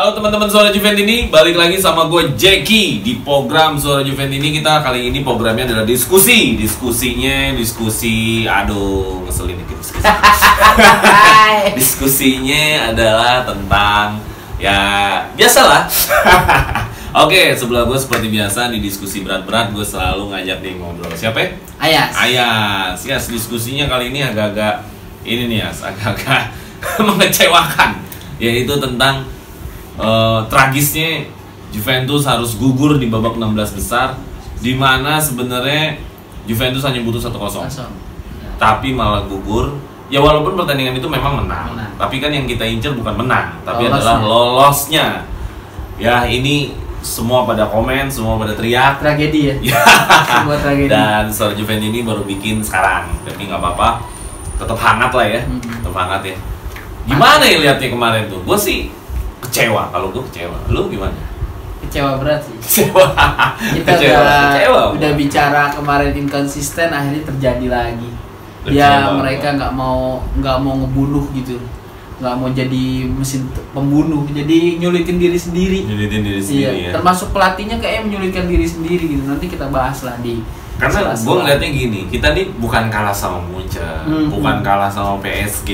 Halo teman-teman Suara Juventini, balik lagi sama gue Jackie di program Suara Juventini. Kita kali ini programnya adalah diskusi. Aduh, ngeselin dikit diskusi. Diskusinya adalah tentang, ya biasalah. Oke, sebelah gue seperti biasa di diskusi berat-berat gue selalu ngajak dia ngobrol. Siapa ya? Ayas. Yes, diskusinya kali ini agak-agak ini nih, agak-agak mengecewakan, yaitu tentang tragisnya Juventus harus gugur di babak 16 besar, di mana sebenarnya Juventus hanya butuh 1-0. Tapi malah gugur. Ya walaupun pertandingan itu memang menang. Tapi kan yang kita incer bukan menang, tapi adalah lolosnya. Ya ini semua pada komen, semua pada teriak. Tragedi ya. Semua tragedi. Dan Suara Juventini baru bikin sekarang, tapi nggak apa-apa. Tetap hangat lah ya. Tetap hangat ya. Gimana ya lihatnya kemarin tuh? Gue sih kecewa, kalau gue kecewa. Lu gimana? Kecewa berat sih. Kecewa. Kita udah bicara kemarin inkonsisten, akhirnya terjadi lagi. Ya mereka nggak mau ngebunuh gitu, nggak mau jadi mesin pembunuh, jadi nyulitin diri sendiri. Iya. Ya. Termasuk pelatihnya kayak menyulitkan diri sendiri gitu. Nanti kita bahas lah di. Karena gue ngeliatnya gini, kita nih bukan kalah sama Munchen, bukan kalah sama PSG.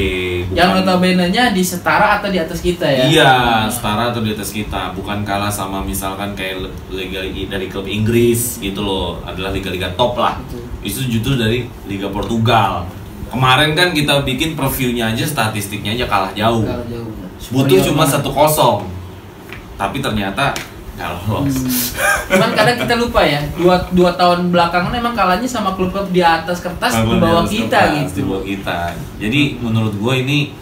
Yang notabene-nya di setara atau di atas kita ya? Iya, setara atau di atas kita. Bukan kalah sama misalkan kayak liga dari klub Inggris gitu loh, adalah liga-liga top lah. Itu justru dari Liga Portugal. Kemarin kan kita bikin previewnya aja, statistiknya aja kalah jauh. Butuh cuma 1-0. Tapi ternyata nggak lolos. Cuman kadang kita lupa ya, dua tahun belakangan emang kalahnya sama klub-klub di atas kertas, di bawah kita gitu. Di bawah kita. Jadi menurut gue ini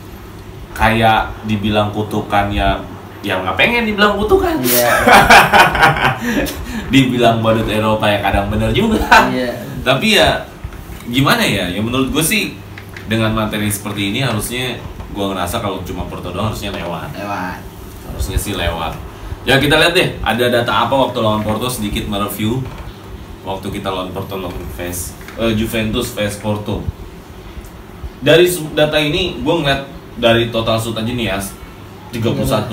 kayak dibilang kutukan ya nggak pengen dibilang kutukan. Iya. Dibilang badut Eropa ya kadang bener juga. Iya. Tapi ya gimana ya? Ya menurut gue sih dengan materi seperti ini harusnya gue ngerasa kalau cuma Porto doang harusnya lewat. Harusnya sih lewat. Ya kita lihat deh, ada data apa waktu lawan Porto, sedikit mereview. Waktu kita lawan Porto, Juventus vs Porto. Dari data ini, gue ngeliat dari total shoot aja nih ya, 31,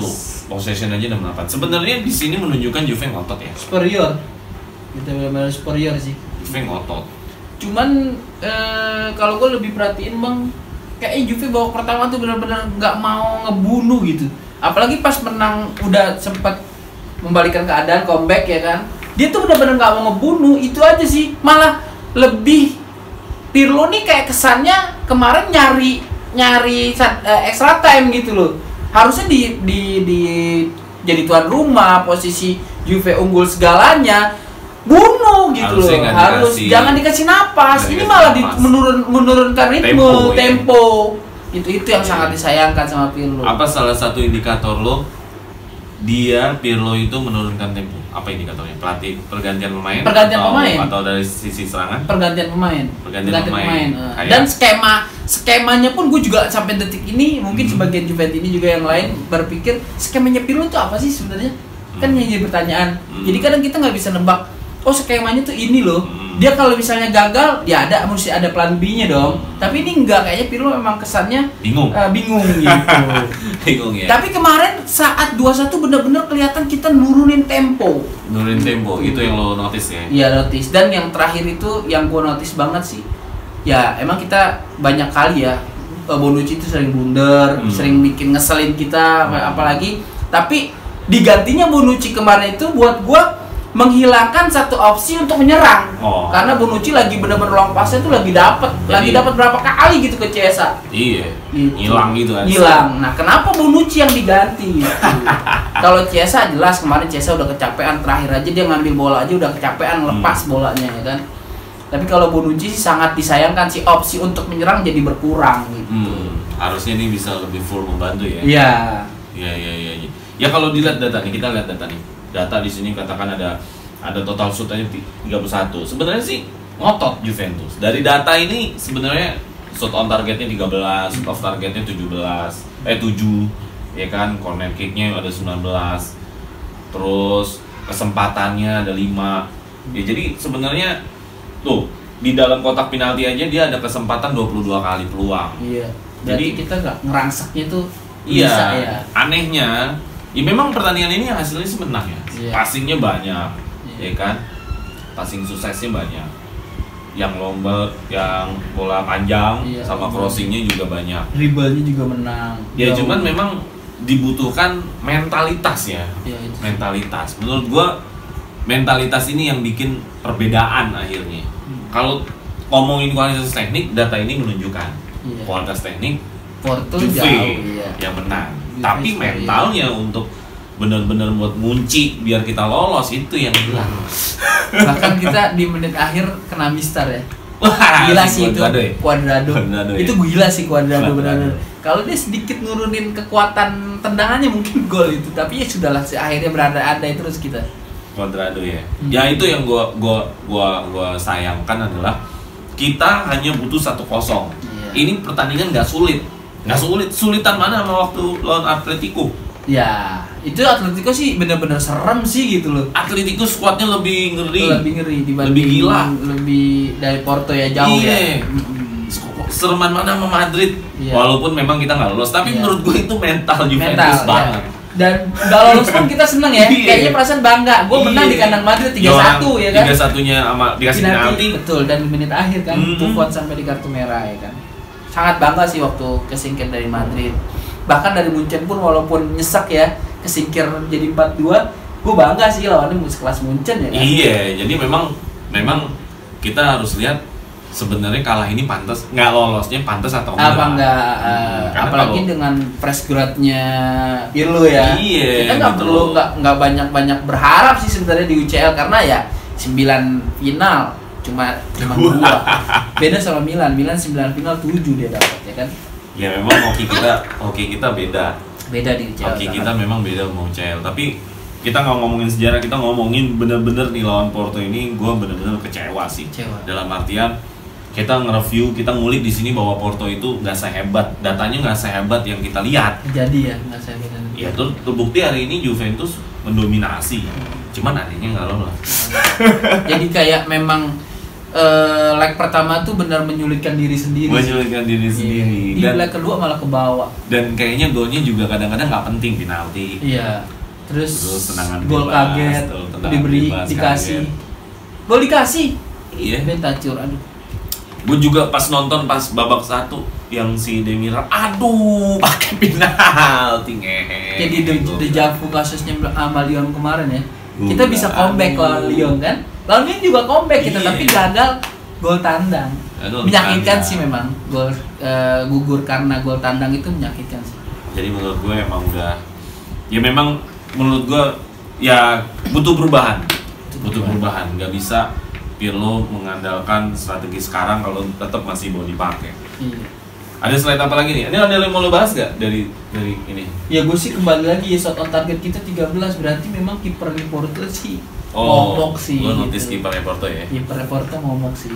possession aja 68. Sebenarnya di sini menunjukkan Juve ngotot ya. Superior, kita benar-benar superior sih. Juve ngotot. Cuman kalau gue lebih perhatiin bang, kayaknya Juve babak pertama tuh benar-benar nggak mau ngebunuh gitu. Apalagi pas menang udah sempat membalikan keadaan, comeback ya kan, dia tuh benar-benar nggak mau ngebunuh, itu aja sih. Malah lebih Pirlo nih kayak kesannya kemarin nyari extra time gitu loh. Harusnya di jadi tuan rumah, posisi Juve unggul segalanya, bunuh gitu loh. Jangan dikasih napas. Ini malah menurunkan ritme, tempo. Itu yang sangat disayangkan sama Pirlo. Apa salah satu indikator lo Pirlo itu menurunkan tempo? Apa indikatornya? Pergantian pemain? Atau dari sisi serangan? Pergantian pemain. Kayak... Dan skemanya pun gue juga sampai detik ini mungkin sebagian Juventini juga yang lain berpikir skemanya Pirlo itu apa sih sebenarnya? Kan yang jadi pertanyaan. Jadi kadang kita nggak bisa nebak. Oh skemanya tuh ini loh. Dia kalau misalnya gagal, ya mesti ada plan B-nya dong. Tapi ini enggak, kayaknya Pirlo memang kesannya bingung gitu. Bingung ya. Tapi kemarin saat 2-1 benar-benar kelihatan kita nurunin tempo. Itu yang lo notice ya? Iya notice. Dan yang terakhir itu yang gue notice banget sih. Ya emang kita banyak kali ya Bonucci itu sering blunder, sering bikin ngeselin kita, apalagi. Tapi digantinya Bonucci kemarin itu buat gue menghilangkan satu opsi untuk menyerang. Karena Bonucci lagi benar-benar long pass-nya tuh lagi dapat berapa kali gitu ke Chiesa. Iya. Hilang gitu kan. Nah, kenapa Bonucci yang diganti? Gitu. Kalau Chiesa jelas kemarin Chiesa udah kecapean, terakhir aja dia ngambil bola aja udah kecapean lepas bolanya ya kan. Tapi kalau Bonucci sih sangat disayangkan sih, opsi untuk menyerang jadi berkurang gitu. Harusnya ini bisa lebih full membantu ya. Iya. Ya kalau dilihat data nih, kita lihat data nih. Data di sini katakan ada total shoot aja 31. Sebenarnya sih ngotot Juventus. Dari data ini sebenarnya shot on targetnya 13, shot off targetnya 7 ya kan, corner kicknya ada 19. Terus kesempatannya ada 5. Ya jadi sebenarnya tuh di dalam kotak penalti aja dia ada kesempatan 22 kali peluang. Iya. Jadi kita nggak ngerangsaknya tuh bisa ya. Anehnya Ya memang pertandingan ini hasilnya sih menang ya. Passingnya banyak, ya kan? Passing suksesnya banyak. Yang lomba, yang bola panjang, sama crossingnya juga banyak. Dribblenya juga menang. Ya cuman memang dibutuhkan mentalitas ya. Mentalitas. Menurut gua mentalitas ini yang bikin perbedaan akhirnya. Kalau ngomongin kualitas teknik, data ini menunjukkan kualitas teknik Porto Juve jauh yang menang. Tapi mentalnya untuk benar-benar buat ngunci biar kita lolos itu yang hilang. Bahkan kita di menit akhir kena mistar ya. Wah, gila sih itu Cuadrado. Itu gila sih Cuadrado benar-benar. Kalau dia sedikit nurunin kekuatan tendangannya mungkin gol itu, tapi ya sudahlah akhirnya berada-ada terus kita. Cuadrado ya. Ya itu yang gua sayangkan adalah kita hanya butuh 1-0. Ini pertandingan nggak sulit. Sulitan mana sama waktu lawan Atletico? Ya, itu Atletico sih benar-benar serem sih gitu loh. Atletico skuadnya lebih ngeri dibanding lebih gila, lebih dari Porto ya jauh ya. Sereman mana sama Madrid? Walaupun memang kita nggak lolos, tapi menurut gue itu mental Juventus banget. Dan nggak lolos pun kita seneng ya. Kayaknya perasaan bangga. Gue menang di kandang Madrid 3-1 ya kan. 3-1-nya sama dikasih penalti. Betul, dan di menit akhir kan Buffon sampai di kartu merah ya kan. Sangat bangga sih waktu kesingkir dari Madrid. Bahkan dari Munchen pun walaupun nyesek ya kesingkir jadi 4-2, gue bangga sih lawannya sekelas Munchen ya kan. Iya, jadi memang kita harus lihat sebenarnya kalah ini pantas, nggak lolosnya pantas atau enggak. Apa enggak, apalagi dengan fresh grad-nya Pirlo ya. Iya, kita nggak perlu nggak banyak berharap sih sebenarnya di UCL karena ya 9 final cuma 2. Beda sama Milan 9 final 7 dia dapat ya kan. Ya memang hoki kita beda di UCL. Hoki kita memang beda sama UCL, tapi kita nggak ngomongin sejarah, kita ngomongin bener-bener nih lawan Porto ini gue bener-bener kecewa sih. Dalam artian kita nge-review, kita ngulik di sini bahwa Porto itu nggak sehebat, datanya nggak sehebat yang kita lihat. Jadi ya nggak sehebat. Ya tuh terbukti hari ini Juventus mendominasi, cuman akhirnya nggak lolos. Jadi kayak memang leg pertama tuh benar menyulitkan diri sendiri. Di leg kedua malah ke bawah. Dan kayaknya golnya juga kadang-kadang nggak penting, penalti. Iya. Terus gol bebas, kaget, dikasih. Gol dikasih. Iya. Betacur, aduh. Gue juga pas nonton pas babak 1 yang si Demiral, aduh pakai penalti ngehe. Jadi dejavu kasusnya sama Lyon kemarin ya. Kita bisa comeback lawan Lyon kan? Lawan Lyon juga comeback kita, tapi gagal gol tandang. Menyakitkan sih memang. Gol gugur karena gol tandang itu menyakitkan sih. Jadi menurut gue emang udah, ya memang menurut gue ya butuh perubahan. Nggak bisa Pirlo mengandalkan strategi sekarang kalau tetap masih mau dipakai. Iya. Ada slide apa lagi nih? Ini ada yang mau lo bahas gak dari ini? Ya gue sih kembali lagi ya, shot on target kita 13, berarti memang kiper Porto sih momok sih. Lo notice gitu. Kiper Porto ya? Kiper Porto momok sih.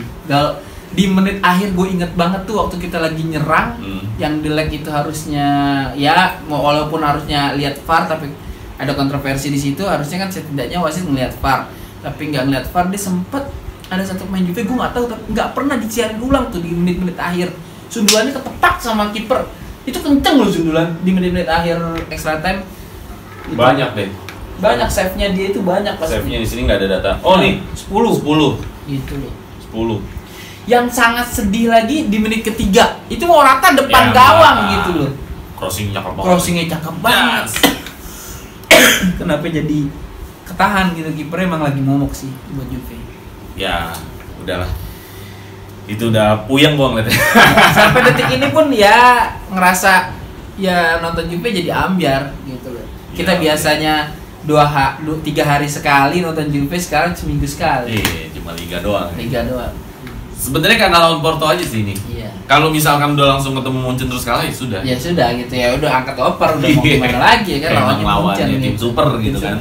Di menit akhir gue inget banget tuh waktu kita lagi nyerang, yang di leg itu harusnya ya walaupun harusnya lihat VAR, tapi ada kontroversi di situ. Harusnya kan setidaknya wasit ngelihat VAR, tapi nggak ngelihat VAR. Dia sempet ada satu pemain Juve, gue nggak tahu, tapi nggak pernah disiarin ulang tuh di menit-menit akhir. Sundulannya ketepak sama kiper. Itu kenceng loh sundulan di menit-menit akhir extra time. Banyak deh. Banyak save-nya dia itu banyak pasti. Save-nya di sini nggak ada data. Oh nih, 10. Gitu loh. 10. Yang sangat sedih lagi di menit ketiga. Itu Morata depan gawang gitu loh. Crossingnya cakep banget. Yes. Kenapa jadi ketahan gitu, kipernya emang lagi momok sih buat Juve. Ya, udahlah. Itu udah puyeng gua ngeliatnya. Sampai detik ini pun ya ngerasa ya nonton Juve jadi ambyar gitu loh. Kita biasanya 3 hari sekali nonton Juve, sekarang seminggu sekali. Iya, cuma liga doang. Sebenarnya karena lawan Porto aja sih ini. Iya. Kalau misalkan udah langsung ketemu Munchen terus kalah ya sudah. Ya sudah gitu ya, udah angkat oper, udah mau gimana lagi ya kan lawannya tim gitu. Super gitu kan.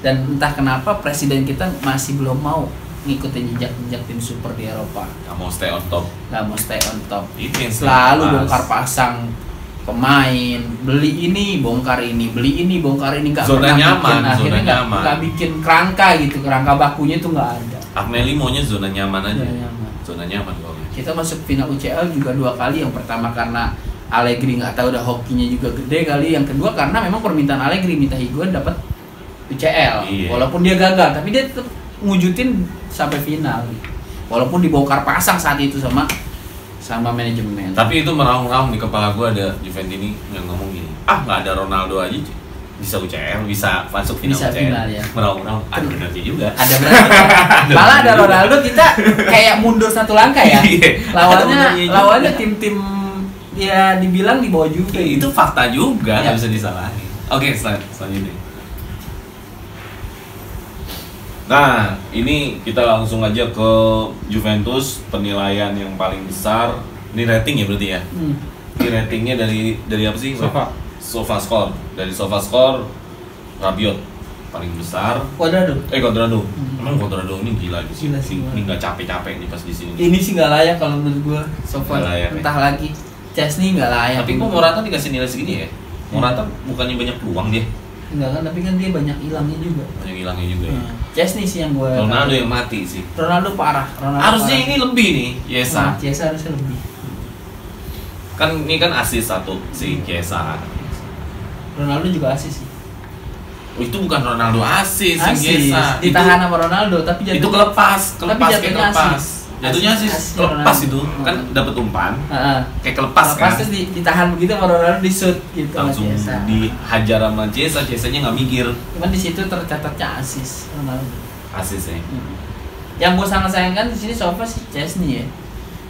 Dan entah kenapa presiden kita masih belum mau ngikutin jejak tim super di Eropa. Gak mau stay on top. Itu yang selalu bongkar pasang pemain, beli ini, bongkar ini, nggak pernah nyaman, bikin, akhirnya nggak bikin kerangka gitu, kerangka bakunya tuh nggak ada. Agnelli maunya zona nyaman aja. Zona nyaman kalau kita masuk final UCL juga 2 kali. Yang pertama karena Allegri nggak tahu, udah hokinya juga gede kali. Yang kedua karena memang permintaan Allegri, minta Higuain dapat UCL, walaupun dia gagal, tapi dia tetap ngujudin sampai final. Walaupun dibongkar pasang saat itu sama manajemen. Tapi itu meraung-raung di kepala gue, ada Juventini yang ngomong gini, nggak ada Ronaldo aja bisa UCL, bisa masuk final bisa UCL. Final, ya. Meraung-raung, ada berarti juga. Ada berarti. Malah ada Ronaldo kita kayak mundur satu langkah ya. Lawannya tim-tim ya dibilang di bawah juga. Itu fakta juga, nggak bisa disalahin. Oke, selanjutnya. Nah, ini kita langsung aja ke Juventus, penilaian yang paling besar. Ini rating ya berarti ya? Ini ratingnya dari apa sih? SofaScore. Dari SofaScore, Rabiot paling besar. Cuadrado. Emang Cuadrado ini gila di sini. Ini nggak capek-capek nih pas di sini. Ini sih nggak layak kalau menurut gua. Sofa entah lagi. Chesney nggak layak. Tapi kok Morata dikasih nilai segini ya? Morata bukannya banyak peluang dia? Enggak kan, tapi kan dia banyak hilangnya juga. Banyak hilangnya juga ya. Chesney sih yang gue. Ronaldo yang mati sih. Ronaldo parah. Harusnya ini lebih nih, Chiesa. Chiesa harusnya lebih. Kan ini kan asis satu si Chiesa. Ronaldo juga asis sih. Itu bukan Ronaldo asis, Chiesa. Ditahan sama Ronaldo, tapi jatuh. Itu kelepas jatuhnya sih kelepas itu kan dapat umpan, kayak kelepas kan. Terus ditahan begitu sama Ronaldo, di shoot gitu. Langsung dihajar sama Chiesa-nya nggak mikir. Cuman di situ tercatatnya asis Ronaldo. Asis ya. Yang gue sangat sayangkan di sini Sofa sih Chesney ya.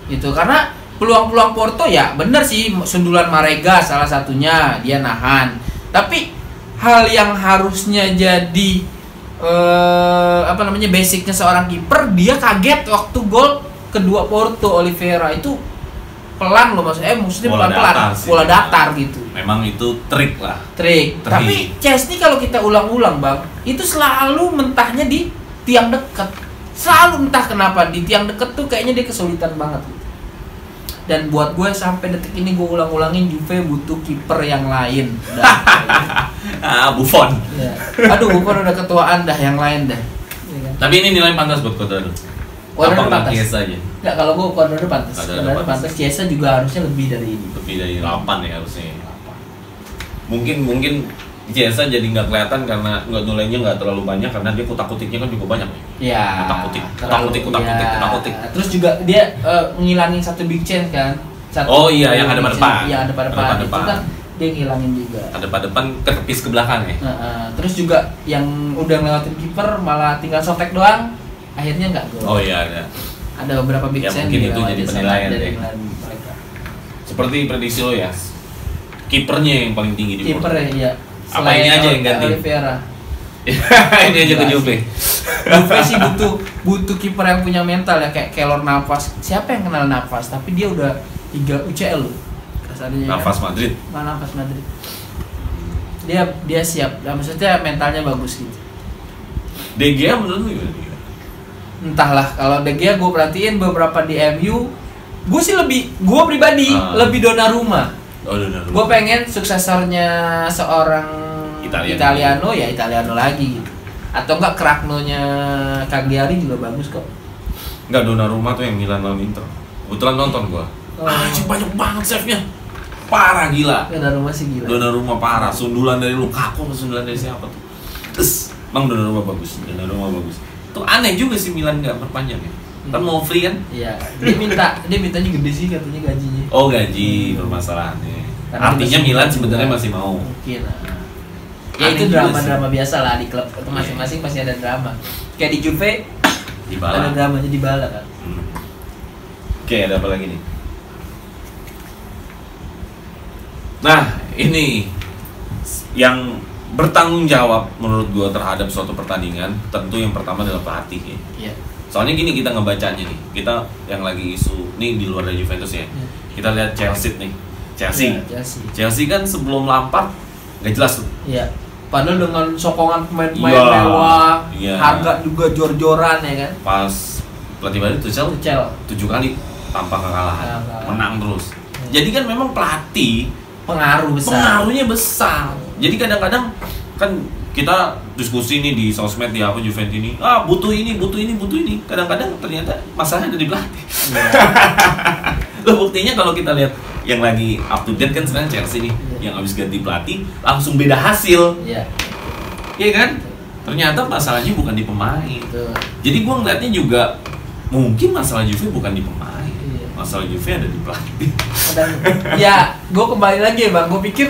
Gitu karena peluang-peluang Porto ya bener sih, sundulan Marega salah satunya dia nahan. Tapi hal yang harusnya jadi basicnya seorang kiper, dia kaget waktu gol kedua Porto. Oliveira itu pelan loh, maksudnya pelan-pelan bola datar gitu. Memang itu trik. Tapi Chesney kalau kita ulang-ulang bang, itu selalu mentahnya di tiang dekat, selalu entah kenapa di tiang dekat tuh kayaknya dia kesulitan banget gitu. Dan buat gue sampai detik ini gue ulang-ulangin, Juve butuh kiper yang lain. Buffon. Ya. Aduh, Buffon udah ketuaan dah, yang lain dah. Ya kan? Tapi ini nilai pantas buat Cuadrado. Cuadrado pantas. Chiesa aja. Enggak, kalau gue Cuadrado pantas. Cuadrado pantas. Chiesa juga harusnya lebih dari ini. Lebih dari 8 ya harusnya. Mungkin Chiesa jadi nggak kelihatan karena nilainya nggak terlalu banyak karena dia kutak-kutiknya kan juga banyak. Iya. Kutak-kutik. Terus juga dia ngilangin satu big chance kan. Yang ada pada depan. Iya, ada pada depan. Itu kan dia ngilangin juga. Ada pada depan, ketepis ke belakang ya. Terus juga yang udah ngelewatin kiper malah tinggal sotek doang, akhirnya nggak gol. Oh iya ada. Ada beberapa big chance. Mungkin itu jadi penilaian ya. Seperti prediksi lo ya. Kipernya yang paling tinggi di Porto. Kiper ya. Apa ini aja yang ganti? Oliveira. Ini aja ke Juve. Juve sih butuh kiper yang punya mental ya, kayak Keylor Navas. Siapa yang kenal Navas? Tapi dia udah 3 UCL loh. Navas kan? Madrid. Navas Madrid. Dia siap. Nah, maksudnya mentalnya bagus gitu. De Gea menurut lu gimana? Entahlah, kalau De Gea gue perhatiin beberapa di MU, gue pribadi lebih Donnarumma. Gue pengen suksesornya seorang Italiano lagi gitu. Atau enggak Cragno-nya Cagliari juga bagus kok. Enggak, Donnarumma tuh yang Milan lawan Inter. Kebetulan nonton gua. Banyak banget save-nya. Parah gila. Donnarumma sih gila. Donnarumma parah. Sundulan dari Lukaku, sundulan dari siapa tuh? Bang Donnarumma bagus. Tuh aneh juga sih Milan enggak perpanjang ya. Kan mau free kan? Iya. Dia mintanya gede sih katanya gajinya. Oh, gaji permasalahannya. Artinya Milan sebenarnya masih mau. Mungkin. Ya itu drama-drama biasa lah di klub itu masing-masing pasti ada drama. Kayak di Juve ada dramanya Dybala kan. Oke, ada apa lagi nih? Nah, ini yang bertanggung jawab menurut gua terhadap suatu pertandingan, tentu yang pertama adalah pelatih ya. Iya. Soalnya gini kita ngebacanya nih, kita yang lagi isu nih di luar dari Juventus ya. Kita lihat Chelsea nih. Chelsea kan sebelum Lampard nggak jelas tuh. Iya. Padahal dengan sokongan pemain-pemain mewah, harga juga jor-joran ya kan. Pas pelatih baru Tuchel 7 kali tanpa kekalahan, menang terus. Jadi kan memang pelatih pengaruhnya besar. Jadi kadang-kadang kan kita diskusi nih di sosmed di apa Juventus ini, butuh ini. Kadang-kadang ternyata masalahnya ada di pelatih. Loh, buktinya kalau kita lihat yang lagi up to date kan sekarang Chelsea nih, yang habis ganti pelatih langsung beda hasil. Iya kan? Ternyata masalahnya bukan di pemain. Jadi gue ngeliatnya juga mungkin masalah Juve bukan di pemain, masalah Juve ada di pelatih. Ya, gue kembali lagi ya bang, gue pikir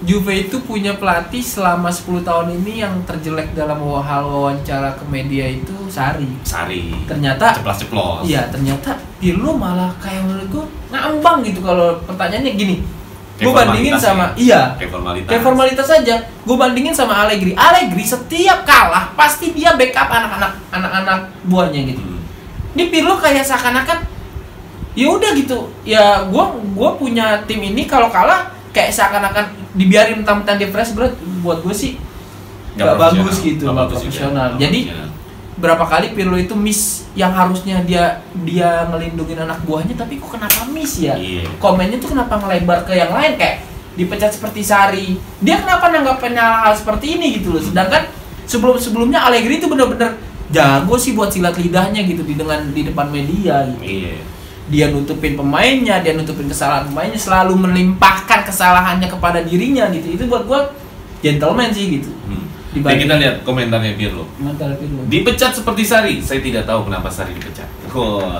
Juve itu punya pelatih selama 10 tahun ini yang terjelek dalam hal wawancara ke media itu Sarri. Ternyata ceplos. Iya, ternyata Pirlo malah kayak menurut gue ngambang gitu. Kalau pertanyaannya gini, gue bandingin sama kayak formalitas aja. Gue bandingin sama Allegri. Setiap kalah pasti dia backup anak-anak buahnya gitu. Ini Pirlo kayak seakan-akan ya udah gitu. Ya gue punya tim ini, kalau kalah kayak seakan-akan dibiarin mentang-mentang dia fresh. Buat gue sih nggak bagus gitu, nggak profesional. Jadi berapa kali Pirlo itu miss yang harusnya dia ngelindungin anak buahnya, tapi kok kenapa miss ya? Komennya tuh kenapa ngelebar ke yang lain, kayak dipecat seperti Sarri. Dia kenapa nanggapin hal seperti ini gitu loh. Sedangkan sebelumnya Allegri itu bener-bener jago sih buat silat lidahnya gitu di depan media gitu. Dia nutupin pemainnya, dia nutupin kesalahan pemainnya, selalu melimpahkan kesalahannya kepada dirinya gitu. Itu buat gua gentleman sih gitu. Kita lihat komentarnya Pirlo. Dipecat seperti Sarri, saya tidak tahu kenapa Sarri dipecat.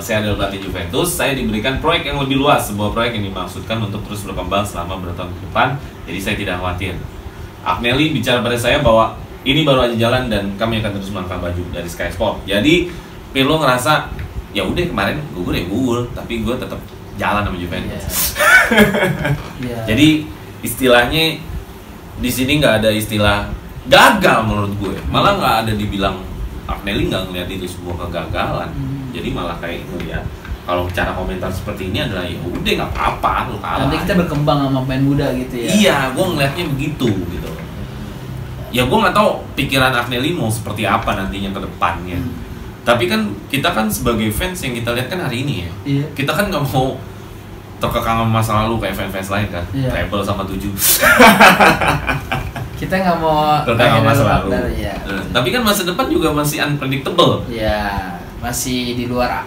Saya adalah pelatih Juventus, saya diberikan proyek yang lebih luas, sebuah proyek yang dimaksudkan untuk terus berkembang selama bertahun ke depan, jadi saya tidak khawatir. Agnelli bicara pada saya bahwa ini baru aja jalan dan kami akan terus mengangkat baju dari Sky Sport. Jadi Pirlo ngerasa ya udah kemarin gugur, tapi gue tetap jalan sama Juventus. Jadi istilahnya di sini nggak ada istilah gagal menurut gue, malah nggak ada dibilang Agnelli nggak ngeliat itu sebuah kegagalan. Jadi malah kayak ngeliat kalau cara komentar seperti ini adalah ya udah nggak apa-apa lu kalah. Nanti kita berkembang sama pemain muda gitu ya. Iya, gue ngeliatnya begitu gitu. Ya gue nggak tahu pikiran Agnelli mau seperti apa nantinya ke depannya. Tapi kan kita kan sebagai fans yang kita lihat kan hari ini ya, kita kan nggak mau terkekang sama masa lalu kayak fans lain kan, treble sama 7. Kita nggak mau terkekang sama masa lalu. Tapi kan masa depan juga masih unpredictable. Iya, masih di luar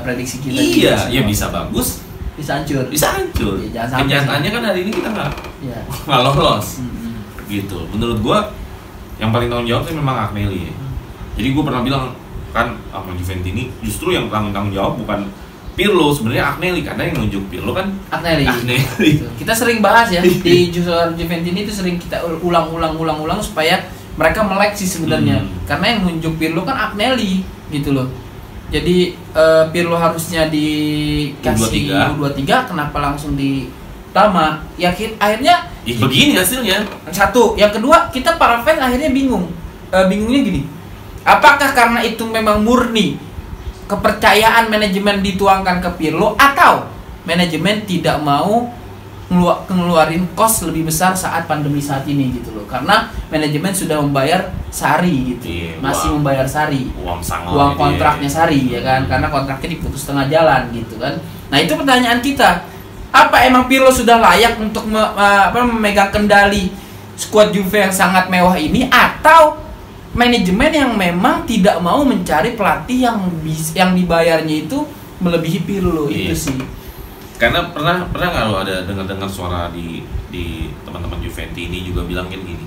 prediksi kita. Iya, ya bisa bagus, bisa hancur. Ya, kenyataannya kan hari ini kita nggak lolos. Gitu. Menurut gua yang paling tanggung jawab sih memang Agnelli. Jadi gua pernah bilang kan sama Juventus ini justru yang tanggung jawab bukan Pirlo, sebenarnya Agnelli, karena yang nunjuk Pirlo kan Agnelli. Kita sering bahas ya di Juventus ini itu sering kita ulang supaya mereka melek sih sebenarnya. Karena yang nunjuk Pirlo kan Agnelli gitu loh. Jadi Pirlo harusnya dikasih U23, kenapa langsung di Tama? Akhirnya begini hasilnya. Satu, yang kedua kita para fans akhirnya bingung. Bingungnya gini. Apakah karena itu memang murni kepercayaan manajemen dituangkan ke Pirlo, atau manajemen tidak mau ngeluarin kos lebih besar saat pandemi saat ini gitu loh? Karena manajemen sudah membayar Sarri gitu, masih membayar Sarri, uang kontraknya Sarri ya kan, karena kontraknya diputus tengah jalan gitu kan. Nah itu pertanyaan kita, apa emang Pirlo sudah layak untuk memegang kendali skuad Juve yang sangat mewah ini, atau manajemen yang memang tidak mau mencari pelatih yang dibayarnya itu melebihi Pirlo? Itu sih. Karena pernah nggak lo ada dengar suara di teman-teman Juventus ini juga bilang kayak gini,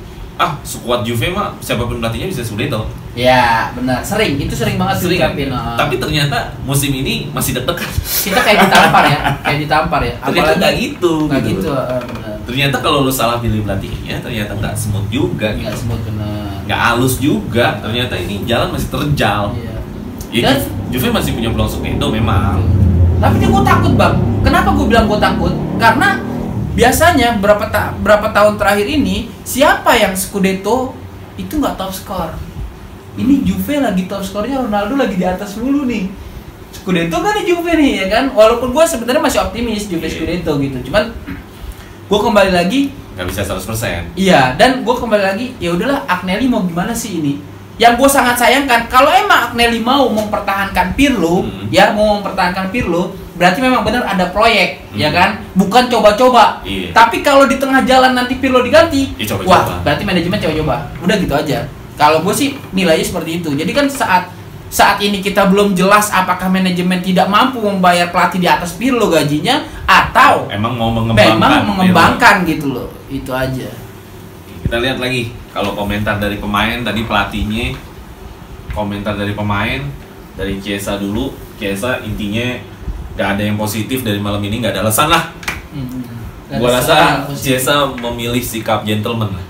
skuad Juve mah siapapun pelatihnya bisa Scudetto. Ya benar, itu sering banget diucapin. Tapi ternyata musim ini masih deg-degan. Kita kayak ditampar ya. Ternyata nggak gitu. Benar. Ternyata kalau lo salah pilih pelatihnya, ternyata nggak smooth juga gitu. Nggak smooth, benar. Nggak halus juga. Ternyata ini jalan masih terjal. Dan Juve masih punya peluang Scudetto memang. Tapi gue takut bang. Kenapa gue bilang gue takut? Karena biasanya berapa tahun terakhir ini siapa yang Scudetto itu nggak top skor. Ini Juve lagi top skornya, Ronaldo lagi di atas mulu nih. Scudetto kan di Juve nih ya kan. Walaupun gue sebenarnya masih optimis Juve Scudetto gitu. Cuman gue kembali lagi nggak bisa 100%. Iya, dan gue kembali lagi ya udahlah, Agnelli mau gimana sih ini? Yang gue sangat sayangkan, kalau emang Agnelli mau mempertahankan Pirlo, berarti memang benar ada proyek, ya kan? Bukan coba-coba. Tapi kalau di tengah jalan nanti Pirlo diganti, berarti manajemen coba-coba. Udah gitu aja. Kalau gue sih nilainya seperti itu. Jadi kan saat saat ini kita belum jelas apakah manajemen tidak mampu membayar pelatih di atas Pirlo gajinya atau emang mau mengembangkan gitu loh. Itu aja. Kita lihat lagi kalau komentar dari pemain tadi, pelatihnya komentar dari pemain dari Chiesa dulu. Chiesa intinya gak ada yang positif dari malam ini, gak ada alasan lah. Gua rasa Chiesa memilih sikap gentleman lah.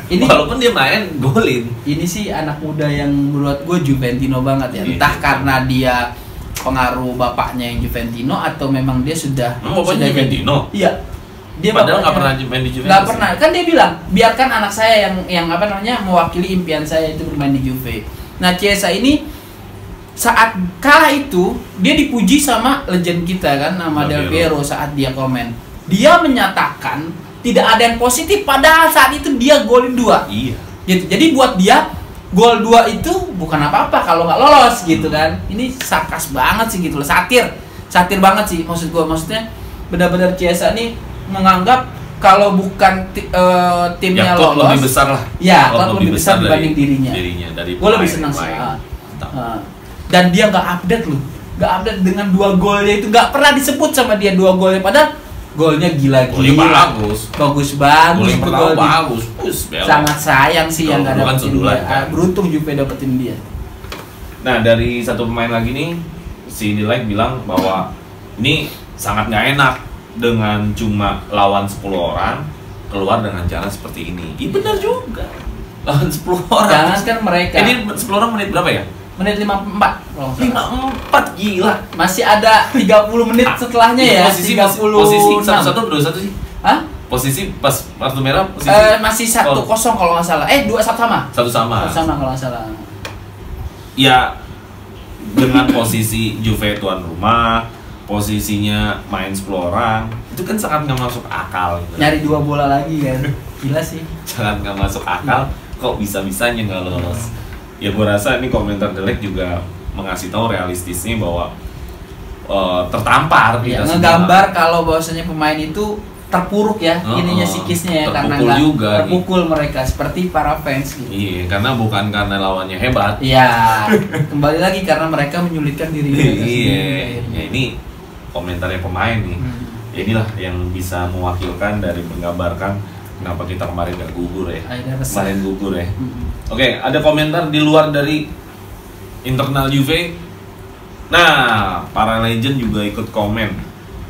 Ini walaupun dia main golin. Ini sih anak muda yang menurut gue Juventino banget ya. Entah karena dia pengaruh bapaknya yang Juventino atau memang dia sudah Juventino. Iya. Dia padahal nggak pernah main di Juve. Nggak pernah. Kan dia bilang biarkan anak saya yang apa namanya mewakili impian saya itu bermain di Juve. Nah Chiesa ini saat kalah itu dia dipuji sama legend kita kan, nama Del Piero saat dia komen. Dia menyatakan tidak ada yang positif padahal saat itu dia golin 2. Iya. Gitu. Jadi buat dia gol 2 itu bukan apa-apa kalau nggak lolos gitu kan. Ini sarkas banget sih gitu loh, satir banget sih maksud gue. Maksudnya benar-benar Chiesa ini menganggap kalau bukan timnya ya, lolos lebih besar lah. Ya, klub lebih besar dibanding dirinya. Dari gue lebih senang sih. Dan dia nggak update loh, nggak update dengan 2 golnya itu, nggak pernah disebut sama dia 2 golnya padahal golnya gila-gila. Bagus banget. Golnya pertama bagus. Sangat sayang sih yang nggak dapetin dia. Beruntung Juve dapetin dia. Nah dari satu pemain lagi nih, si Delight bilang bahwa ini sangat nggak enak dengan cuma lawan 10 orang keluar dengan cara seperti ini. Iya benar juga. Lawan 10 orang. Jangan kan mereka. Ini 10 orang menit berapa ya? Menit 54. 54 gila. Masih ada 30 menit setelahnya ya. Posisi 1-1 atau 2-1 sih? Hah? Posisi pas kartu merah posisi masih 1-0 kalau nggak salah. 2-1 sama. 1 sama. 1 sama kalau nggak salah. Ya dengan posisi Juve tuan rumah, posisinya main 10 orang, itu kan sangat nggak masuk akal gitu. Nyari 2 bola lagi kan. Gila sih. Sangat nggak masuk akal. Kok bisa-bisanya nggak lolos? Ya gue rasa ini komentar Delek juga mengasih tahu realistisnya bahwa tertampar ya, ngegambar kalau bahwasanya pemain itu terpuruk ya, ininya psikisnya ya, karena nggak terpukul mereka seperti para fans gitu. Iya, karena bukan karena lawannya hebat. Iya, kembali lagi karena mereka menyulitkan diri mereka sendiri. Ya ini komentarnya pemain nih. Ya inilah yang bisa mewakilkan dari menggambarkan kenapa kita kemarin gak gugur ya. Kemarin gugur ya. Oke, ada komentar di luar dari internal Juve. Nah, para legend juga ikut komen.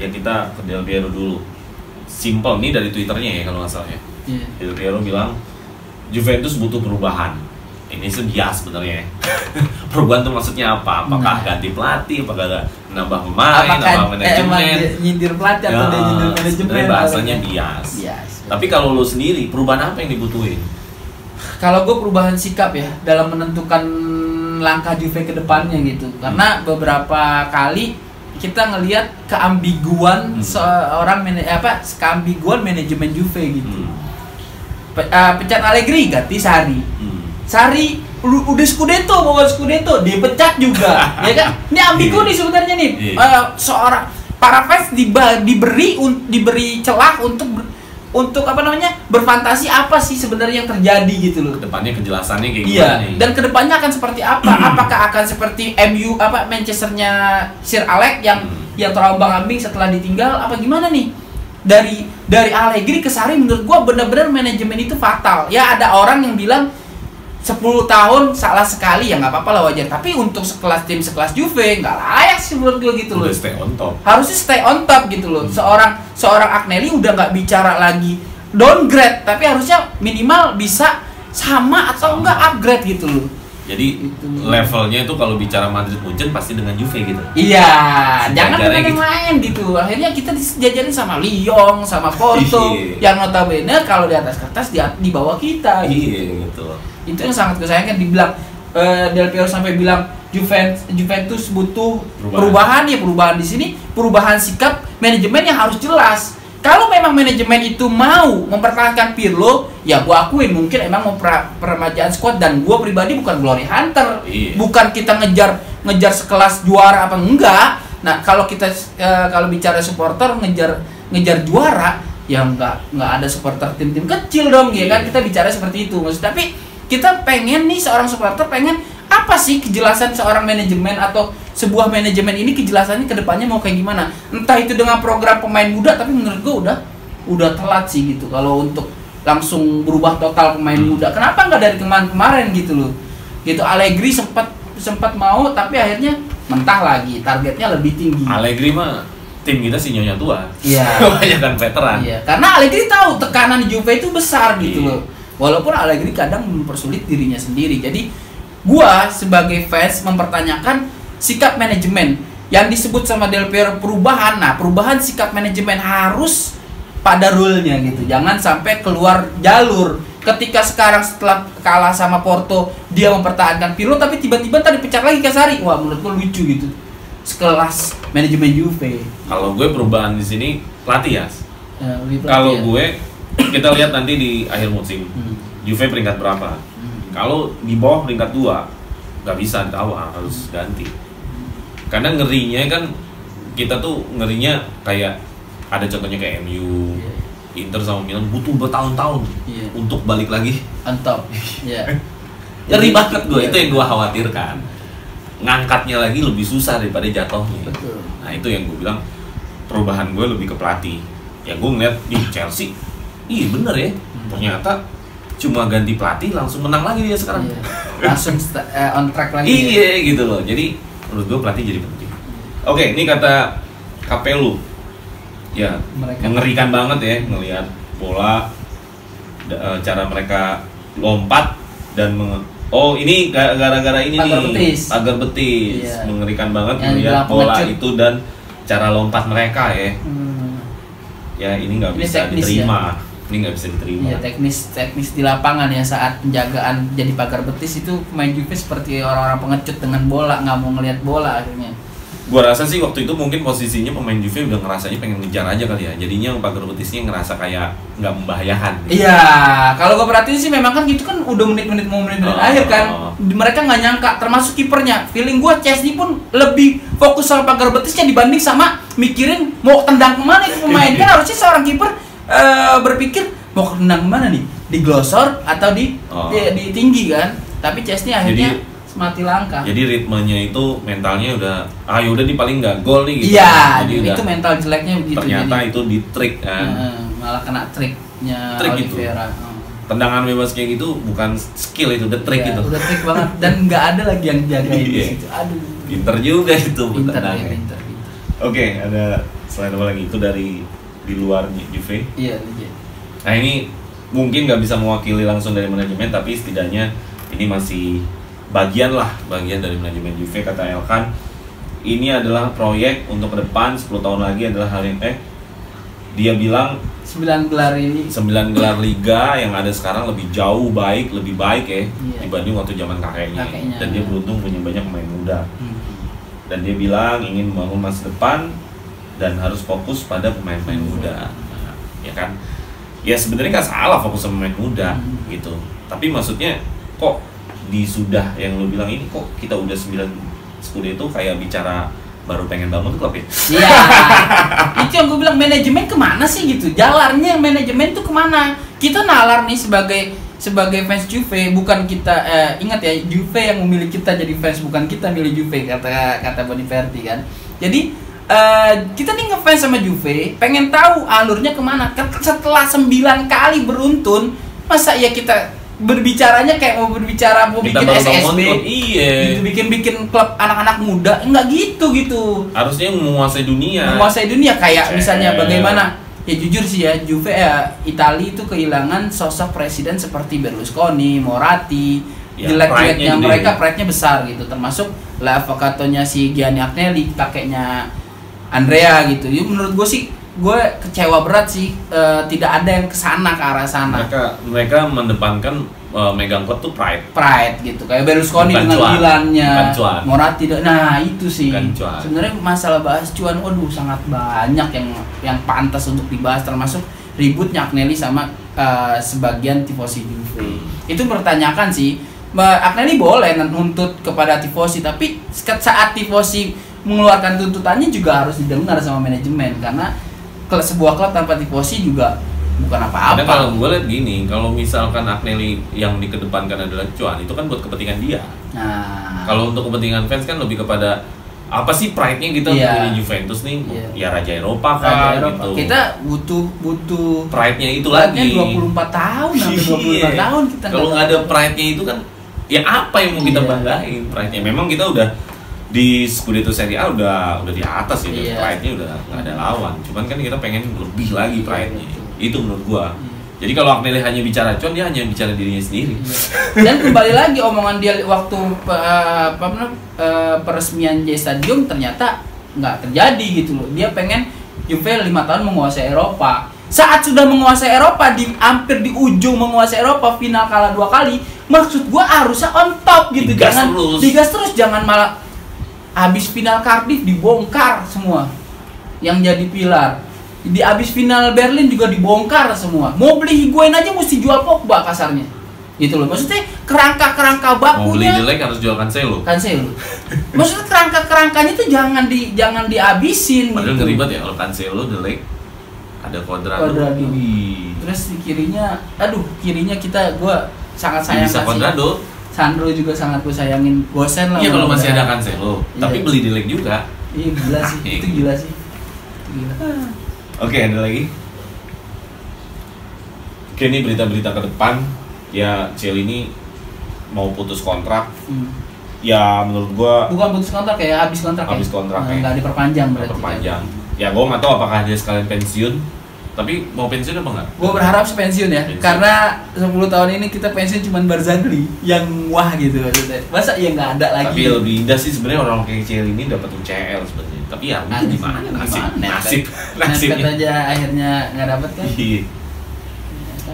Ya kita ke Del Piero dulu. Simple nih dari Twitternya ya kalau nggak salah ya. Del Piero bilang Juventus butuh perubahan. Ini bias sebenarnya. Perubahan tuh maksudnya apa? Apakah ganti pelatih? Apakah nambah pemain? Nambah manajemen? Nyindir pelatih atau dia nyindir manajemen? Bahasanya bias. Tapi kalau lo sendiri, perubahan apa yang dibutuhin? Kalau gue perubahan sikap ya dalam menentukan langkah Juve ke depannya gitu. Karena beberapa kali kita ngelihat keambiguan keambiguan manajemen Juve gitu. Pecat Allegri, ganti Sarri. Sarri udah Scudetto, bawa Scudetto, dipecat juga. Ya kan? Ini ambigu nih sebenarnya nih. Seorang para fans diberi celah untuk apa namanya berfantasi apa sih sebenarnya yang terjadi gitu loh. Kedepannya kejelasannya kayak gimana nih? Dan kedepannya akan seperti apa? Apakah akan seperti MU Manchesternya Sir Alex yang terombang-ambing setelah ditinggal apa gimana nih? Dari Allegri ke Sarri menurut gua benar-benar manajemen itu fatal. Ya ada orang yang bilang 10 tahun salah sekali ya nggak apa-apa lah wajar. Tapi untuk tim sekelas Juve nggak layak sih menurut gue gitu loh. Stay on top. Harusnya stay on top gitu loh. Seorang Agnelli udah nggak bicara lagi downgrade, tapi harusnya minimal bisa sama atau enggak upgrade gitu loh. Jadi levelnya itu kalau bicara Madrid Munchen pasti dengan Juve gitu. Iya, jangan dengan yang lain gitu. Akhirnya kita dijajarin sama Lyon, sama Porto, yang notabene kalau di atas kertas di bawah kita. Iya gitu. Itu yang sangat disayangkan. Dibilang Del Piero sampai bilang Juventus butuh perubahan ya, perubahan di sini, perubahan sikap manajemen yang harus jelas. Kalau memang manajemen itu mau mempertahankan Pirlo, ya gua akuin mungkin emang mau peremajaan squad, dan gua pribadi bukan glory hunter, bukan kita ngejar sekelas juara apa enggak. Nah kalau kita kalau bicara supporter ngejar juara, ya nggak ada supporter tim-tim kecil dong, ya kan? Kita bicara seperti itu, maksud. Tapi kita pengen nih, seorang supporter pengen apa sih kejelasan seorang manajemen atau sebuah manajemen ini, kejelasannya ke depannya mau kayak gimana? Entah itu dengan program pemain muda, tapi menurut gue udah telat sih gitu kalau untuk langsung berubah total pemain muda. Kenapa nggak dari kemarin gitu loh? Gitu Allegri sempat mau, tapi akhirnya mentah lagi, targetnya lebih tinggi. Allegri mah tim kita sih nyonya tua. Iya. Kebanyakan veteran. Iya, karena Allegri tahu tekanan Juve itu besar gitu loh. Walaupun Allegri kadang mempersulit dirinya sendiri. Jadi gua sebagai fans mempertanyakan sikap manajemen yang disebut sama Del Piero perubahan. Nah, perubahan sikap manajemen harus pada rule-nya gitu. Jangan sampai keluar jalur. Ketika sekarang setelah kalah sama Porto dia mempertahankan Pirlo, tapi tiba-tiba tadi pecat lagi Casari. Wah, menurut gua lucu gitu. Sekelas manajemen Juve. Kalau gue perubahan di sini pelatih ya. Kalau gue kita lihat nanti di akhir musim Juve peringkat berapa. Kalau di bawah peringkat 2 nggak bisa ditawar, harus ganti. Karena ngerinya kan kita tuh ngerinya kayak ada contohnya kayak MU, Inter sama Milan butuh bertahun-tahun untuk balik lagi. Antap. Iya. Ngeri banget gue, itu yang gue khawatirkan. Ngangkatnya lagi lebih susah daripada jatuhnya. Betul. Nah itu yang gue bilang perubahan gue lebih ke pelatih. Ya gue ngeliat di Chelsea, bener ya, ternyata cuma ganti pelatih langsung menang lagi dia sekarang. Iya. Langsung on track lagi. Iya gitu loh. Jadi menurut gue pelatih jadi penting. Oke, ini kata Capello. Ya, mengerikan banget ya ngelihat bola, cara mereka lompat dan ini gara-gara ini pagar betis. Iya. Mengerikan banget melihat bola itu dan cara lompat mereka ya. Ya ini nggak bisa diterima. Ya? Ini nggak bisa diterima. Iya, teknis di lapangan ya saat penjagaan jadi pagar betis itu pemain Juve seperti orang-orang pengecut dengan bola, nggak mau ngelihat bola akhirnya. Gua rasa sih waktu itu mungkin posisinya pemain Juve udah ngerasanya pengen ngejar aja kali ya. Jadinya pagar betisnya ngerasa kayak nggak membahayakan. Gitu. Iya, kalau gua perhatiin sih memang kan gitu kan udah menit-menit akhir kan. Mereka nggak nyangka, termasuk kipernya. Feeling gua Chesney pun lebih fokus sama pagar betisnya dibanding sama mikirin mau tendang kemana itu pemain. Kan harusnya seorang kiper berpikir mau tendang kemana nih? Di glosor atau di tinggi kan? Tapi Chesney akhirnya mati langkah. Jadi ritmenya itu mentalnya udah udah di paling nggak gol nih gitu. Iya, jadi itu mental jeleknya gitu. Ternyata itu di trik kan. Malah kena triknya Oliveira. Gitu. Tendangan bebas kayak gitu bukan skill itu, udah trik gitu. Udah trik banget dan nggak ada lagi yang jagain di situ. Aduh. Pinter juga itu tendangan. Pinter. Oke, ada selain apa lagi itu dari di luar Juve. Iya. Nah ini mungkin nggak bisa mewakili langsung dari manajemen, tapi setidaknya ini masih bagian dari manajemen Juve. Kata Elkan, ini adalah proyek untuk ke depan 10 tahun lagi adalah hal yang dia bilang 9 gelar liga yang ada sekarang lebih baik ya dibanding waktu zaman kakeknya. Dan dia beruntung punya banyak pemain muda. Dan dia bilang ingin membangun masa depan dan harus fokus pada pemain-pemain muda. Ya kan? Ya sebenarnya nggak salah fokus sama pemain muda gitu. Tapi maksudnya kok sudah yang lu bilang ini kok kita udah 9 Scudetto kayak bicara baru pengen bangun klub ya? Iya. Itu yang gue bilang, manajemen kemana sih gitu? Jalannya manajemen tuh kemana? Kita nalar nih sebagai fans Juve, bukan kita ingat ya, Juve yang memilih kita jadi fans, bukan kita milih Juve, kata Boniperti kan. Jadi kita nih ngefans sama Juve, pengen tahu alurnya kemana. Setelah 9 kali beruntun, masa ya kita berbicaranya kayak mau bikin SSB, gitu, bikin klub anak-anak muda, enggak gitu. Harusnya menguasai dunia kayak misalnya bagaimana ya, jujur sih ya, Juve Italia itu kehilangan sosok presiden seperti Berlusconi, Moratti, jelek-jeleknya mereka, pride-nya besar gitu, termasuk La Avocatonya si Gianni Agnelli, kakeknya Andrea gitu. Ya, menurut gue sih kecewa berat sih, tidak ada yang kesana ke arah sana. Mereka mendepankan megang klub tuh pride gitu, kayak Berlusconi dengan Milannya, Moratti. Nah itu sih sebenarnya masalah bahas cuan, waduh sangat banyak yang pantas untuk dibahas, termasuk ributnya Agnelli sama sebagian tifosi Juve. Itu bertanyakan sih, Agnelli boleh nuntut kepada tifosi, tapi saat tifosi mengeluarkan tuntutannya juga harus didengar sama manajemen, karena sebuah klub tanpa tifosi juga bukan apa-apa. Karena kalau gue lihat gini, kalau misalkan Agnelli yang dikedepankan adalah cuan, itu kan buat kepentingan dia. Nah, kalau untuk kepentingan fans kan lebih kepada apa sih pride-nya kita memilih Juventus nih? Ya Raja Eropa kan gitu. Kita butuh pride-nya itu lagi. 24 tahun sampai 25 tahun kita. Kalau nggak ada pride-nya itu kan ya apa yang mau kita banggain? Pride-nya memang kita udah di Scudetto Serie A udah di atas ya, pride-nya udah nggak ada lawan. Cuman kan kita pengen lebih lagi pride-nya. Itu menurut gua. Jadi kalau Agnelli hanya bicara cuan, dia hanya bicara dirinya sendiri. Dan kembali lagi omongan dia waktu peresmian J Stadium ternyata nggak terjadi gitu loh. Dia pengen Juve 5 tahun menguasai Eropa. Saat sudah menguasai Eropa, hampir di ujung menguasai Eropa, final kalah 2 kali. Maksud gua harusnya on top gitu. Digas terus, jangan malah habis final Cardiff dibongkar semua yang jadi pilar. Di abis final Berlin juga dibongkar semua. Mau beli Higuain aja mesti jual Pogba kasarnya. Gitu loh. Maksudnya kerangka bakunya. Mau beli jelek harus jual Cancelo. Maksudnya kerangkanya itu jangan dihabisin. Padahal gitu. ngeribet ya kalau Cancelo jelek. Ada Cuadrado. Terus di kirinya gua sangat sayang. Bisa Cuadrado. Sandro juga sangat gue sayangin. Gosen lah. Iya kalau masih ada Cancelo. Tapi beli jelek juga. Iya gila sih. Itu gila sih. Gila. Oke, ada lagi. Oke, ini berita-berita ke depan. Ya, Chelsea ini mau putus kontrak. Ya, menurut gua bukan putus kontrak ya, habis kontrak. Habis kontrak ya. Enggak diperpanjang berarti. Diperpanjang. Ya, gua nggak tahu apakah dia sekalian pensiun. Tapi mau pensiun apa enggak? Gua berharap pensiun ya. Karena 10 tahun ini kita pensiun cuma Barzagli yang wah gitu maksudnya. Masa ya nggak ada lagi. Tapi lebih indah sih sebenarnya orang kayak Chelsea ini dapat UCL sebenarnya. Tapi ya gimana nasibnya aja akhirnya nggak dapat kan.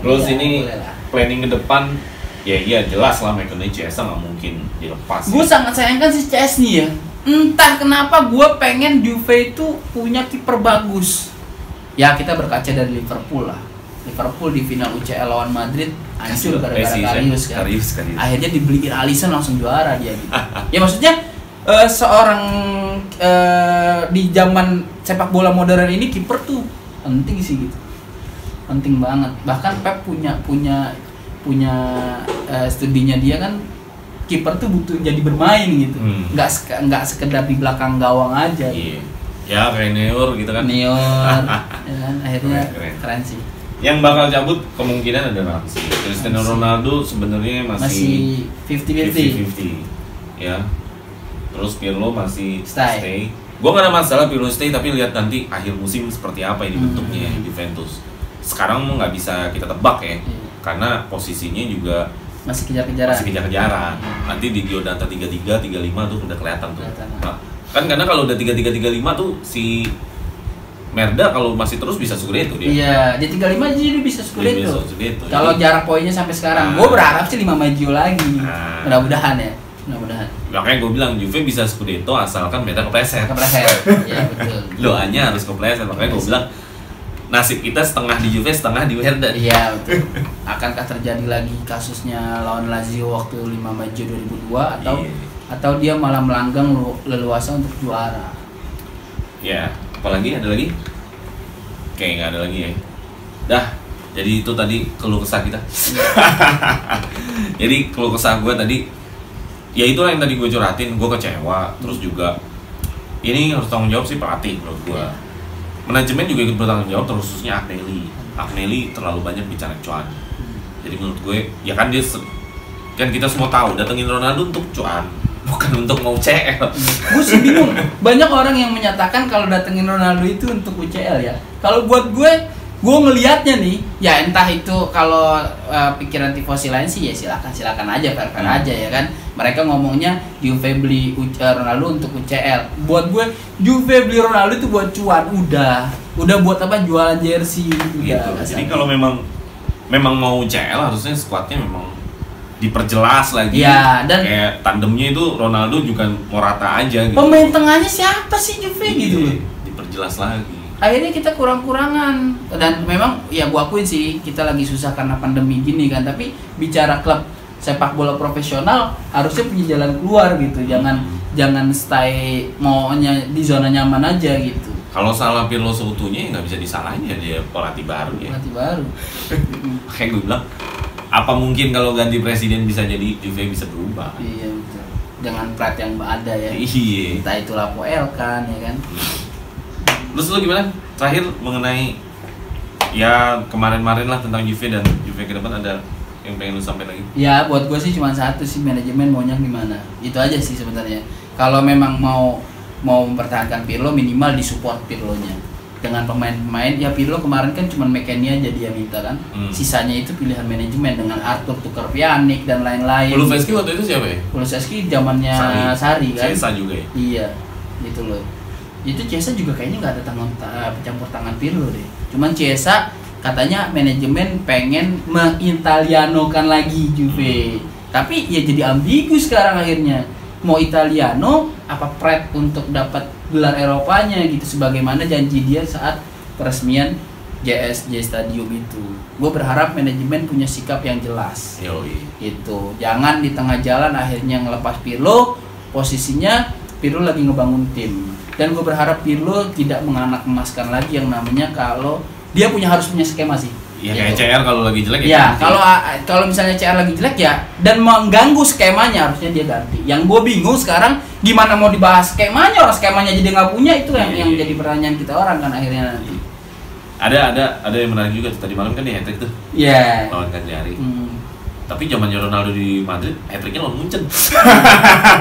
Terus ya, ini planning ke depan ya jelas lah Michael Chiesa nggak mungkin dilepas. Gue sangat sayangkan si Chesney ya. Entah kenapa gue pengen Juve itu punya kiper bagus. Ya kita berkaca dari Liverpool lah. Liverpool di final UCL lawan Madrid hancur gara-gara Karius kan. Akhirnya dibeliin Alisson langsung juara dia gitu. Ya maksudnya seorang di zaman sepak bola modern ini kiper tuh penting sih gitu, penting banget. Bahkan Pep punya studinya dia kan kiper tuh butuh jadi bermain gitu, nggak sekedar di belakang gawang aja. Gitu. Ya kayak Neuer gitu kan. Ya kan? Akhirnya keren sih. Yang bakal cabut kemungkinan ada Ramsey. Cristiano Ronaldo sebenarnya masih 50-50 ya. Terus Pirlo masih stay. Gue gak ada masalah Pirlo stay, tapi lihat nanti akhir musim seperti apa ini bentuknya Juventus. Sekarang nggak bisa kita tebak ya, karena posisinya juga masih kejar-kejaran. Nanti di Giordata 33, 35 tuh udah kelihatan tuh. Nah, kan karena kalau udah 33, 35 tuh si Merda kalau masih terus bisa Scudetto dia. Iya, dia 35 aja dia bisa Scudetto. Kalau jarak poinnya sampai sekarang, gue berharap sih 5 maju lagi. Mudah-mudahan ya. Makanya gue bilang Juve bisa Scudetto asalkan Merda kepleset. Iya betul. Doanya harus kepleset. Makanya gue bilang nasib kita setengah di Juve, setengah di Merda. Iya betul. Akankah terjadi lagi kasusnya lawan Lazio waktu 5 Majo 2002 atau dia malah melanggang leluasa untuk juara? Ya, apalagi ada lagi? Kayak nggak ada lagi ya. Dah, jadi itu tadi keluh kesah kita. Jadi keluh kesah gue tadi, ya itulah yang tadi gue curhatin. Gue kecewa, terus juga ini harus tanggung jawab sih pelatih menurut gue. Manajemen juga ikut bertanggung jawab, terkhususnya Agnelli terlalu banyak bicara cuan. Jadi menurut gue, ya kan kita semua tahu datengin Ronaldo untuk cuan, bukan untuk mau UCL. Gue sih bingung. Banyak orang yang menyatakan kalau datengin Ronaldo itu untuk UCL ya. Kalau buat gue ngelihatnya nih, ya entah itu kalau pikiran tifosi lain sih ya silakan aja, fair aja ya kan. Mereka ngomongnya Juve beli Ronaldo untuk UCL. Buat gue Juve beli Ronaldo itu buat cuan, udah buat apa, jualan jersey gitu. Jadi kalau memang mau UCL harusnya skuadnya memang diperjelas lagi. Ya, dan kayak tandemnya itu Ronaldo juga Morata aja gitu. Pemain tengahnya siapa sih Juve gitu loh. Diperjelas lagi. Akhirnya kita kurang-kurangan, dan memang ya gua akuin sih kita lagi susah karena pandemi gini kan, tapi bicara klub sepak bola profesional harusnya punya jalan keluar gitu. Jangan stay maunya di zona nyaman aja gitu. Kalau salah Pirlo seutuhnya ya nggak bisa disalahin ya, dia pelatih baru ya. Pelatih baru. Kayak gue bilang, apa mungkin kalau ganti presiden bisa jadi Juve bisa berubah? Iya betul. Dengan plat yang ada ya. Iya. Entah itu Lapoel kan ya kan. Terus lu gimana? Terakhir mengenai ya kemarin-kemarin lah tentang Juve dan Juve ke depan, ada yang pengen lu sampaikan lagi? Ya buat gue sih cuma satu sih, manajemen maunya gimana. Itu aja sih sebenarnya. Kalau memang mau mempertahankan Pirlo, minimal disupport Pirlo-nya dengan pemain-pemain. Ya Pirlo kemarin kan cuma McKennie aja dia minta kan. Sisanya itu pilihan manajemen dengan Arthur tukar Pjanic dan lain-lain. Kulusevski waktu itu siapa ya? Kulusevski zamannya Sarri kan. Chiesa juga ya? Iya, gitu loh. Itu Chiesa juga kayaknya nggak ada campur tangan Pirlo deh. Cuman Chiesa katanya manajemen pengen mengitalianokan lagi Juve. Tapi ya jadi ambigu sekarang akhirnya. Mau Italiano apa Pret untuk dapat gelar Eropanya gitu, sebagaimana janji dia saat peresmian JSJ Stadium itu. Gue berharap manajemen punya sikap yang jelas. Yoi. Gitu. Jangan di tengah jalan akhirnya ngelepas Pirlo, posisinya Pirlo lagi ngebangun tim. Dan gue berharap Pirlo tidak menganak emaskan lagi yang namanya kalau dia harus punya skema sih. Ya kayak CR kalau lagi jelek ya. Kalau misalnya CR lagi jelek ya dan mengganggu skemanya, harusnya dia ganti. Yang gue bingung sekarang gimana mau dibahas skemanya, orang skemanya jadi nggak punya, itu yang jadi pertanyaan kita orang kan akhirnya nanti. Ada yang menarik juga tuh, tadi malam kan dia hat-trick tuh. Iya. Lawan Cagliari. Tapi zamannya Ronaldo di Madrid, hat-tricknya lawan Munchen.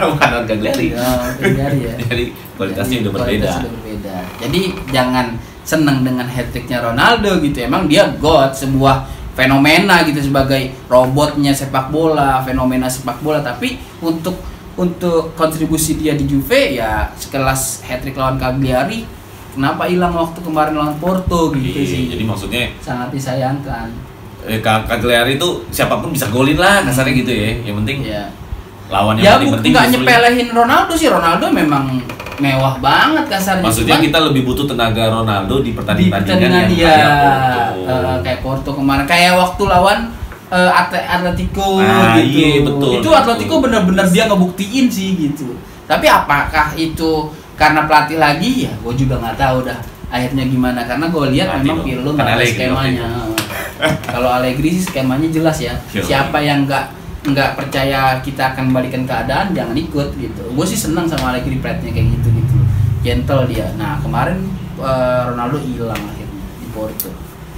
Bukan lawan Cagliari. Cagliari ya. Jadi kualitasnya udah berbeda. Jadi jangan senang dengan hat-tricknya Ronaldo gitu. Emang dia god, sebuah fenomena gitu sebagai robotnya sepak bola, fenomena sepak bola. Tapi untuk kontribusi dia di Juve ya sekelas hat-trick lawan Cagliari, kenapa hilang waktu kemarin lawan Porto gitu sih. Jadi maksudnya sangat disayangkan. Cagliari itu siapapun bisa golin lah kasarnya gitu ya. Yang penting lawan yang penting. Ya nggak nyepelehin Ronaldo sih. Ronaldo memang mewah banget kasarnya. Maksudnya kita lebih butuh tenaga Ronaldo di pertandingan yang kayak Porto kemarin, kayak waktu lawan Atletico gitu. Iya, betul, itu Atletico bener-bener dia ngebuktiin sih gitu. Tapi apakah itu karena pelatih lagi ya? Gue juga nggak tahu dah akhirnya gimana, karena gue lihat memang Pirlo nggak ada skemanya. Kalau Allegri sih skemanya jelas ya. Siapa yang nggak percaya kita akan balikan keadaan, jangan ikut gitu. Gue sih senang sama Allegri, Pretnya kayak gitu, gentle dia. Nah kemarin Ronaldo hilang akhirnya di Porto.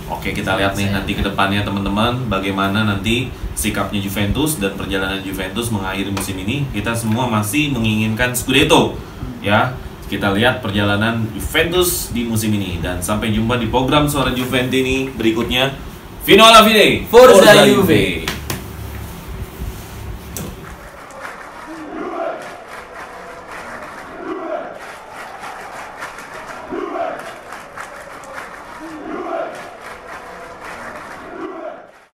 Oke, kita lihat nih nanti ke depannya teman-teman, bagaimana nanti sikapnya Juventus dan perjalanan Juventus mengakhiri musim ini. Kita semua masih menginginkan Scudetto ya. Kita lihat perjalanan Juventus di musim ini, dan sampai jumpa di program Suara Juventini berikutnya. Fino alla fine, Forza Juve.